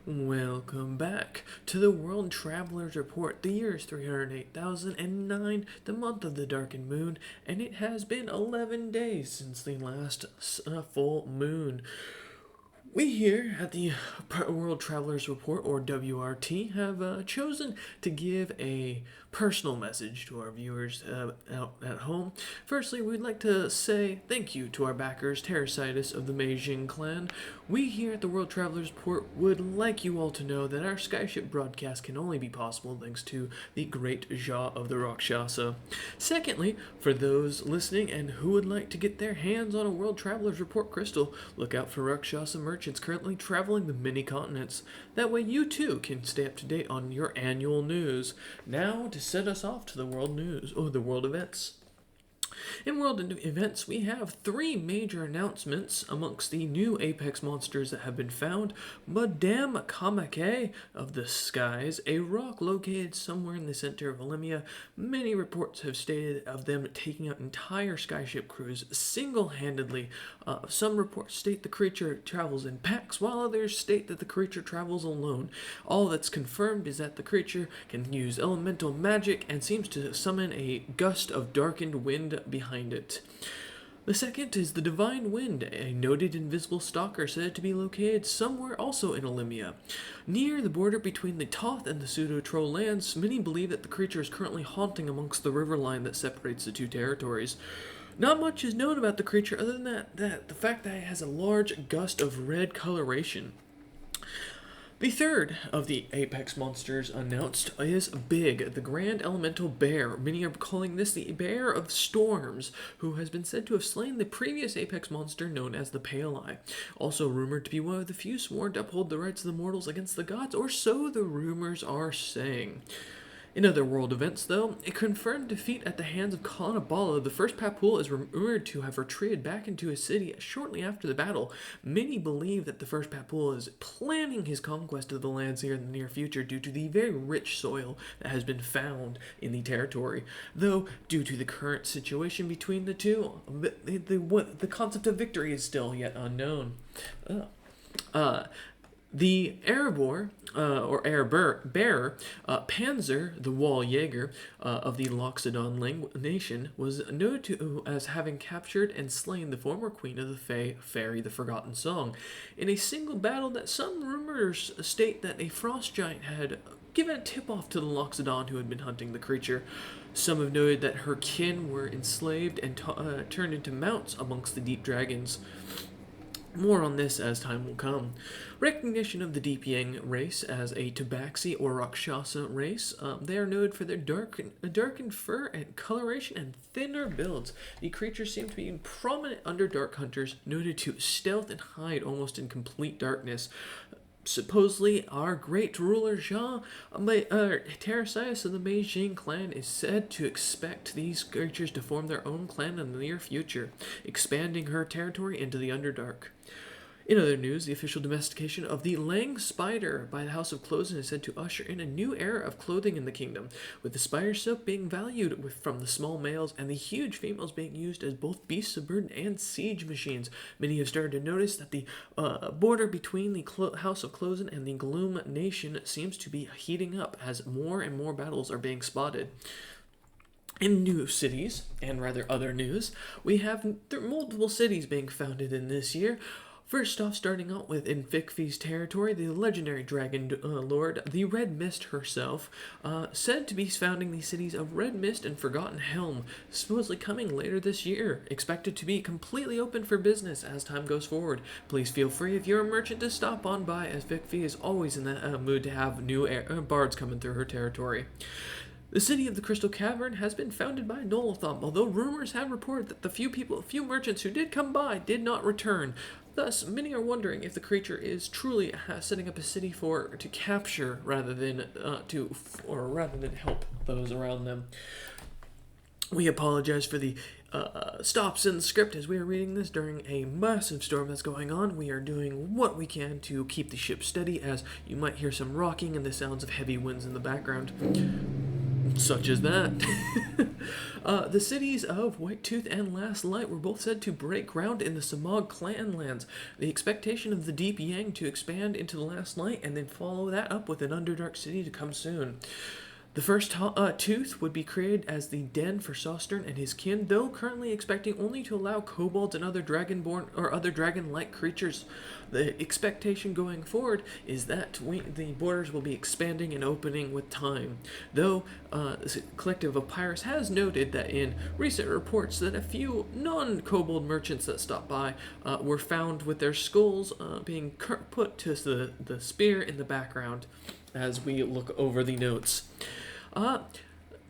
Welcome back to the World Travelers Report. The year is 308,009, the month of the darkened moon, and it has been 11 days since the last full moon. We here at the World Travelers Report, or WRT, have chosen to give a personal message to our viewers out at home. Firstly, we'd like to say thank you to our backers, Terrasitis of the Meijing clan. We here at the World Travelers Report would like you all to know that our Skyship broadcast can only be possible thanks to the great Jah of the Rakshasa. Secondly, for those listening and who would like to get their hands on a World Travelers Report crystal, look out for Rakshasa merchants currently traveling the many continents. That way you too can stay up to date on your annual news. Now to set us off to the world news, or the world events. In world events, we have three major announcements amongst the new apex monsters that have been found. Madame Kamake of the skies, a rock located somewhere in the center of Olympia. Many reports have stated of them taking out entire skyship crews single-handedly. Some reports state the creature travels in packs, while others state that the creature travels alone. All that's confirmed is that the creature can use elemental magic and seems to summon a gust of darkened wind behind it. The second is the Divine Wind, a noted invisible stalker said to be located somewhere also in Olympia. Near the border between the Toth and the Pseudo-Troll lands, many believe that the creature is currently haunting amongst the river line that separates the two territories. Not much is known about the creature other than the fact that it has a large gust of red coloration. The third of the apex monsters announced is Big, the Grand Elemental Bear. Many are calling this the Bear of Storms, who has been said to have slain the previous apex monster known as the Pale Eye. Also rumored to be one of the few sworn to uphold the rights of the mortals against the gods, or so the rumors are saying. In other world events, though, a confirmed defeat at the hands of Kalanaballo, the first Papul is rumored to have retreated back into his city shortly after the battle. Many believe that the first Papul is planning his conquest of the lands here in the near future due to the very rich soil that has been found in the territory. Though, due to the current situation between the two, the concept of victory is still yet unknown. The Erebor, or Bearer, Panzer, the Wall Jaeger of the Loxodon nation, was noted as having captured and slain the former queen of the Fae, Fairy the Forgotten Song, in a single battle that some rumors state that a frost giant had given a tip-off to the Loxodon who had been hunting the creature. Some have noted that her kin were enslaved and turned into mounts amongst the deep dragons. More on this as time will come. Recognition of the Deep Yang race as a tabaxi or Rakshasa race. They are noted for their darkened fur and coloration and thinner builds. The creatures seem to be prominent under Dark Hunters, noted to stealth and hide almost in complete darkness. Supposedly, our great ruler Jah, Terrasitis of the Meijing clan, is said to expect these creatures to form their own clan in the near future, expanding her territory into the Underdark. In other news, the official domestication of the Lang spider by the House of Closen is said to usher in a new era of clothing in the kingdom, with the spider silk being valued from the small males and the huge females being used as both beasts of burden and siege machines. Many have started to notice that the border between the House of Closen and the Gloom Nation seems to be heating up as more and more battles are being spotted. In new cities, and rather other news, we have multiple cities being founded in this year. First off, starting out with in Fikfi's territory, the legendary dragon lord, the Red Mist herself, said to be founding the cities of Red Mist and Forgotten Helm, supposedly coming later this year, expected to be completely open for business as time goes forward. Please feel free if you're a merchant to stop on by, as Fikfi is always in the mood to have new bards coming through her territory. The city of the Crystal Cavern has been founded by Nolothumb, although rumors have reported that the few merchants who did come by did not return. Thus, many are wondering if the creature is truly setting up a city to capture rather than help those around them. We apologize for the stops in the script as we are reading this during a massive storm that's going on. We are doing what we can to keep the ship steady, as you might hear some rocking and the sounds of heavy winds in the background. Such as that. The cities of Whitetooth and Last Light were both said to break ground in the Samog clan lands. The expectation of the Deep Yang to expand into the Last Light and then follow that up with an Underdark city to come soon. The first tooth would be created as the den for Sostern and his kin, though currently expecting only to allow kobolds and other dragonborn or other dragon-like creatures. The expectation going forward is that the borders will be expanding and opening with time, though the collective of pirates has noted that in recent reports that a few non-kobold merchants that stopped by were found with their skulls being put to the spear in the background as we look over the notes.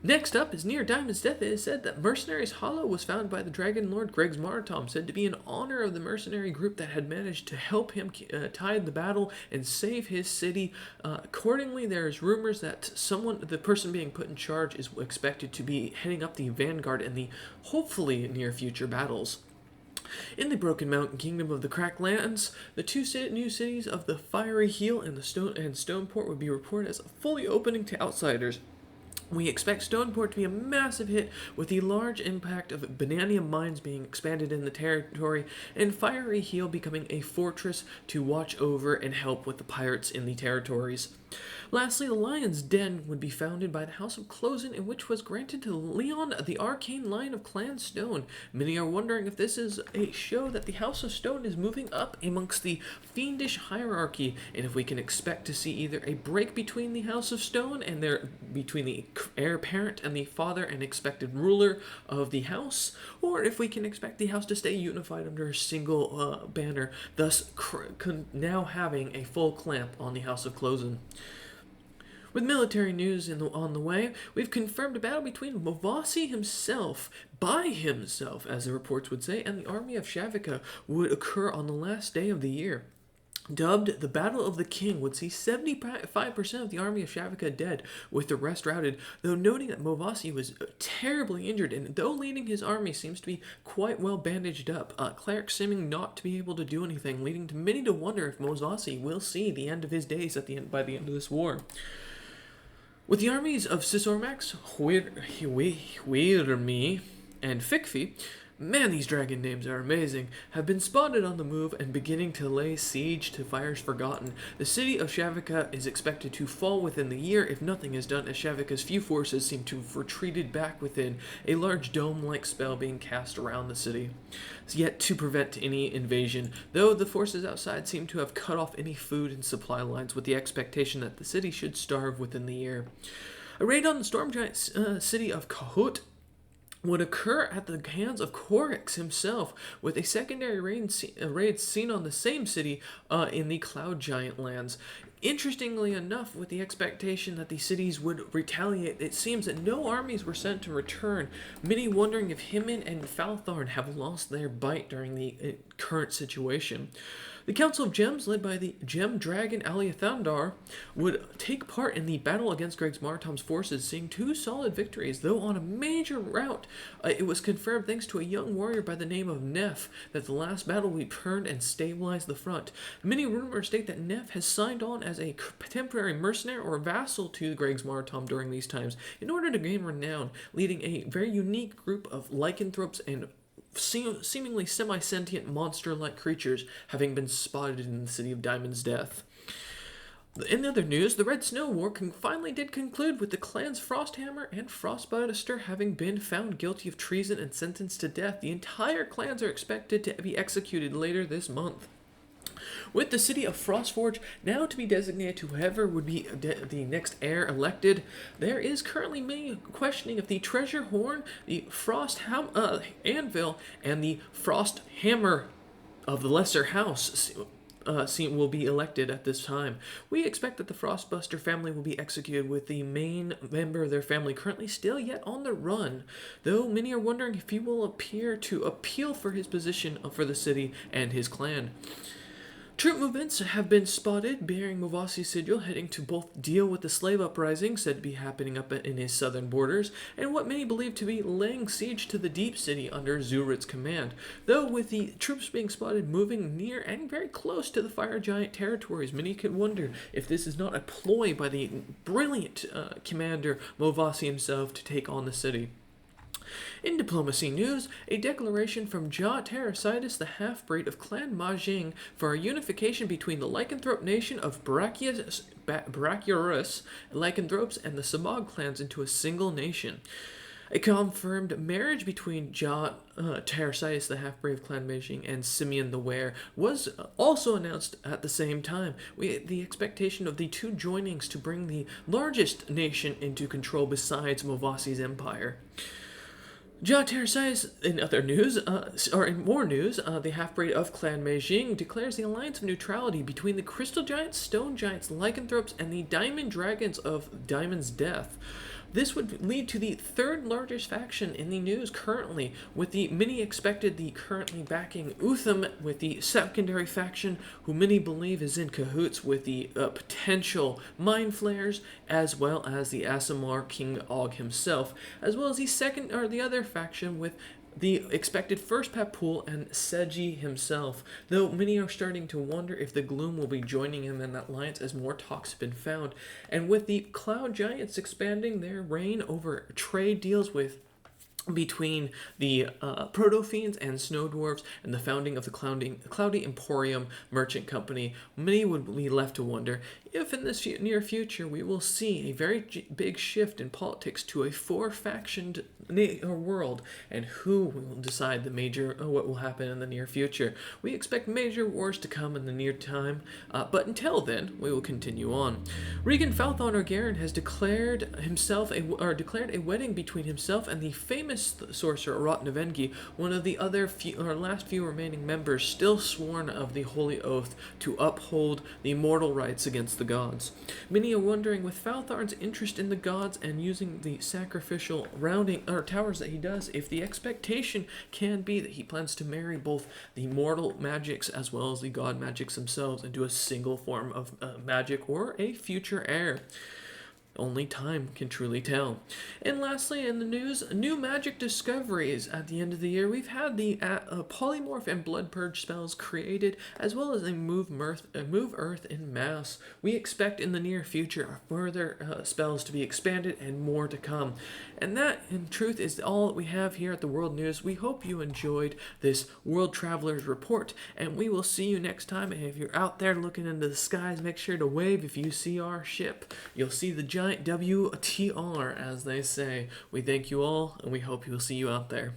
Next up is near Diamond's death. It is said that Mercenaries Hollow was found by the Dragon Lord Greg's Martom, said to be in honor of the mercenary group that had managed to help him tide the battle and save his city. Accordingly, there's rumors that the person being put in charge is expected to be heading up the vanguard in the hopefully near future battles. In the Broken Mountain Kingdom of the Cracklands, the two new cities of the Fiery Heel and the Stoneport would be reported as fully opening to outsiders. We expect Stoneport to be a massive hit, with the large impact of Bananium mines being expanded in the territory, and Fiery Heel becoming a fortress to watch over and help with the pirates in the territories. Lastly, the Lion's Den would be founded by the House of Closen, in which was granted to Leon the arcane line of Clan Stone. Many are wondering if this is a show that the House of Stone is moving up amongst the fiendish hierarchy, and if we can expect to see either a break between the House of Stone and between the heir apparent and the father and expected ruler of the house, or if we can expect the house to stay unified under a single banner, thus now having a full clamp on the House of Closen. With military news on the way, we've confirmed a battle between Movasi himself, by himself, as the reports would say, and the army of Shavika would occur on the last day of the year. Dubbed the Battle of the King, would see 75% of the army of Shavika dead, with the rest routed, though noting that Movasi was terribly injured, and though leading his army seems to be quite well bandaged up, clerics seeming not to be able to do anything, leading to many to wonder if Movasi will see the end of his days by the end of this war. With the armies of Sisormax, Huirmi, and Fikfi, man, these dragon names are amazing, have been spotted on the move and beginning to lay siege to Fires Forgotten. The city of Shavika is expected to fall within the year if nothing is done, as Shavika's few forces seem to have retreated back within, a large dome-like spell being cast around the city, yet to prevent any invasion, though the forces outside seem to have cut off any food and supply lines with the expectation that the city should starve within the year. A raid on the storm giant city of Kahut would occur at the hands of Korix himself, with a secondary raid seen on the same city in the Cloud Giant lands. Interestingly enough, with the expectation that the cities would retaliate, it seems that no armies were sent to return, many wondering if Himin and Falthorn have lost their bite during the current situation. The Council of Gems, led by the Gem Dragon Aliathandar, would take part in the battle against Greg's Martom's forces, seeing 2 solid victories, though on a major rout. It was confirmed thanks to a young warrior by the name of Neff that the last battle returned and stabilized the front. Many rumors state that Neff has signed on as a temporary mercenary or vassal to Greg's Martom during these times in order to gain renown, leading a very unique group of lycanthropes and seemingly semi-sentient monster-like creatures having been spotted in the city of Diamond's death. In other news, the Red Snow War finally did conclude, with the clans Frosthammer and Frostbuster having been found guilty of treason and sentenced to death. The entire clans are expected to be executed later this month. With the city of Frostforge now to be designated to whoever would be the next heir elected, there is currently many questioning if the Treasure Horn, the Frost Anvil, and the Frost Hammer of the Lesser House will be elected at this time. We expect that the Frostbuster family will be executed, with the main member of their family currently still yet on the run, though many are wondering if he will appear to appeal for his position for the city and his clan. Troop movements have been spotted bearing Mavasi's sigil heading to both deal with the slave uprising said to be happening up in his southern borders and what many believe to be laying siege to the deep city under Zurit's command, though with the troops being spotted moving near and very close to the fire giant territories, many could wonder if this is not a ploy by the brilliant commander Mavasi himself to take on the city. In diplomacy news, a declaration from Ja Terracitus, the half-breed of Clan Majing, for a unification between the lycanthrope nation of Brachiosaurus lycanthropes and the Sabog clans into a single nation. A confirmed marriage between Ja Terracitus, the half-breed of Clan Majing, and Simeon the Were was also announced at the same time. The expectation of the two joinings to bring the largest nation into control besides Mavasi's empire. Ja Terracitus, in other news, in more news, the half-breed of Clan Meijing declares the alliance of neutrality between the Crystal Giants, Stone Giants, Lycanthropes, and the Diamond Dragons of Diamond's Death. This would lead to the third largest faction in the news currently, with the many expected the currently backing Utham with the secondary faction, who many believe is in cahoots with the potential Mind Flayers, as well as the Asimar King Og himself, as well as the other faction with the expected first Papul and Seji himself, though many are starting to wonder if the Gloom will be joining him in that alliance as more talks have been found. And with the Cloud Giants expanding their reign over trade deals between the Proto-Fiends and Snow Dwarves and the founding of the Cloudy Emporium Merchant Company, many would be left to wonder if in this near future we will see a very big shift in politics to a four-factioned world, and who will decide what will happen in the near future. We expect major wars to come in the near time, but until then, we will continue on. Regan Falthon Orgarin has declared a wedding between himself and the famous sorcerer Rotnavengi, one of the last few remaining members still sworn of the holy oath to uphold the mortal rights against the gods. Many are wondering, with Faltharn's interest in the gods and using the sacrificial towers that he does, if the expectation can be that he plans to marry both the mortal magics as well as the god magics themselves into a single form of magic or a future heir. Only time can truly tell. And lastly, in the news, new magic discoveries at the end of the year. We've had the polymorph and blood purge spells created, as well as a move earth in mass. We expect in the near future further spells to be expanded and more to come. And that, in truth, is all that we have here at the World News. We hope you enjoyed this World Travelers Report, and we will see you next time. And if you're out there looking into the skies, make sure to wave if you see our ship. You'll see the giant WTR, as they say. We thank you all, and we hope we'll see you out there.